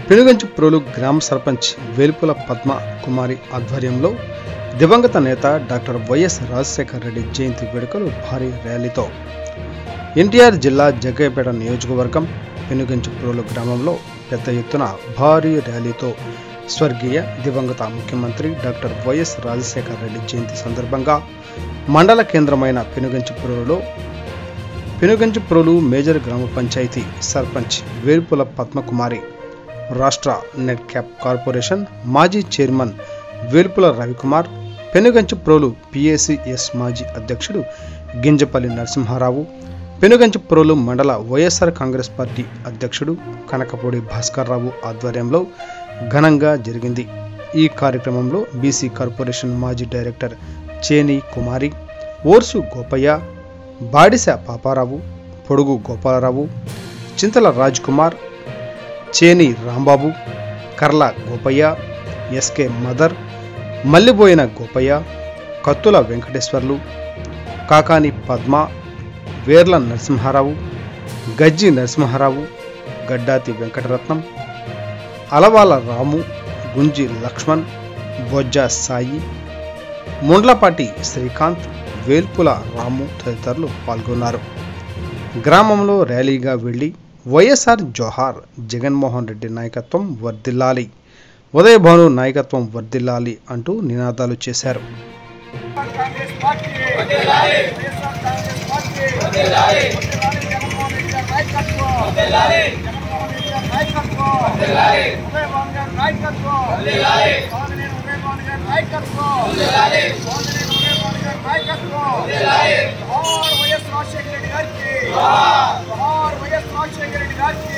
పెనుగంచిప్రోలు గ్రామ సర్పంచ్ వేల్పుల పద్మ కుమారి ఆధ్వర్యంలో దివంగత నేత డాక్టర్ వైఎస్ రాజశేఖర రెడ్డి జయంతి వేడుకలు భారీ ర్యాలీతో ఎన్టీఆర్ జిల్లా జగ్గయ్యపేట నియోజకవర్గం పెనుగంచిప్రోలు గ్రామంలో పెద్ద ఎత్తున భారీ ర్యాలీతో స్వర్గీయ దివంగత ముఖ్యమంత్రి డాక్టర్ వైఎస్ రాజశేఖర రెడ్డి జయంతి సందర్భంగా మండల కేంద్రమైన పెనుగంచిప్రోలు మేజర్ గ్రామ పంచాయతీ సర్పంచ్ వేల్పుల పద్మకుమారి, రాష్ట్ర నెట్ క్యాప్ కార్పొరేషన్ మాజీ చైర్మన్ వేల్పుల రవికుమార్, పెనుగంచిప్రోలు పిఏసిఎస్ మాజీ అధ్యక్షుడు గింజపల్లి నరసింహారావు, పెనుగంచిప్రోలు మండల వైఎస్ఆర్ కాంగ్రెస్ పార్టీ అధ్యక్షుడు కనకపూడి భాస్కర్రావు ఆధ్వర్యంలో ఘనంగా జరిగింది. ఈ కార్యక్రమంలో బీసీ కార్పొరేషన్ మాజీ డైరెక్టర్ చేని కుమారి, ఓర్సు గోపయ్య, బాడిస పాపారావు, పొడుగు గోపాలరావు, చింతల రాజ్ కుమార్, చేని రాంబాబు, కర్ల గోపయ్య, ఎస్కే మదర్, మల్లిబోయిన గోపయ్య, కత్తుల వెంకటేశ్వర్లు, కాకాని పద్మ, వేర్ల నరసింహారావు, గజ్జి నరసింహారావు, గడ్డాతి వెంకటరత్నం, అలవాల రాము, గుంజి లక్ష్మణ్, బొజ్జా సాయి, ముండ్లపాటి శ్రీకాంత్, వేల్పుల రాము తదితరులు పాల్గొన్నారు. గ్రామంలో ర్యాలీగా వెళ్లి వైఎస్ఆర్ జోహార్, జగన్మోహన్ రెడ్డి నాయకత్వం వర్ధిల్లాలి, ఉదయభాను నాయకత్వం వర్ధిల్లాలి అంటూ నినాదాలు చేశారు. వైఎస్ రాజశేఖర రెడ్డి గారికి